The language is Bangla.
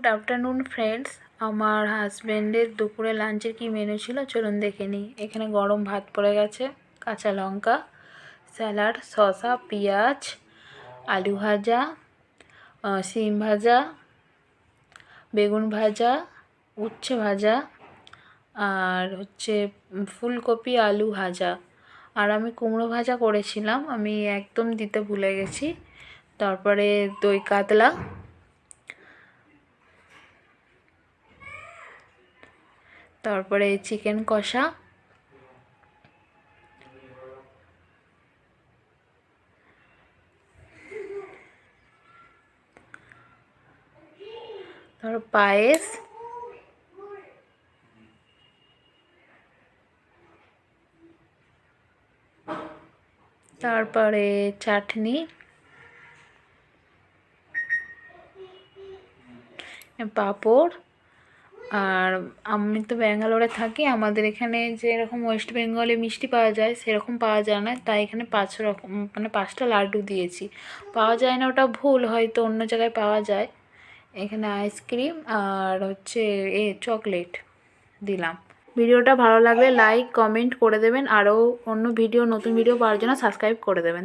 Good afternoon friends. আমার হাজব্যান্ডের দুপুরে লাঞ্চের কি মেনু ছিল চলুন দেখে নিই। এখানে গরম ভাত পড়ে গেছে, কাঁচা লঙ্কা, স্যালাড, শসা, পেঁয়াজ, আলু ভাজা, শিম ভাজা, বেগুন ভাজা, উচ্ছে ভাজা, আর হচ্ছে ফুলকপি আলু ভাজা। আর আমি কুমড়ো ভাজা করেছিলাম, আমি একদম দিতে ভুলে গেছি। তারপরে দই কাতলা, তারপরে চিকেন কষা, তারপর পায়েস, তারপরে চাটনি, পাঁপড়। আর আমি তো ব্যাঙ্গালোরে থাকি, আমাদের এখানে যেরকম ওয়েস্ট বেঙ্গলে মিষ্টি পাওয়া যায় সেরকম পাওয়া যায় না, তাই এখানে 5 রকম মানে 5টা লাড্ডু দিয়েছি। পাওয়া যায় না ওটা ভুল, হয়তো অন্য জায়গায় পাওয়া যায়। এখানে আইসক্রিম আর হচ্ছে চকলেট দিলাম। ভিডিওটা ভালো লাগলে লাইক কমেন্ট করে দেবেন, আরও অন্য ভিডিও নতুন ভিডিও পাওয়ার জন্য সাবস্ক্রাইব করে দেবেন।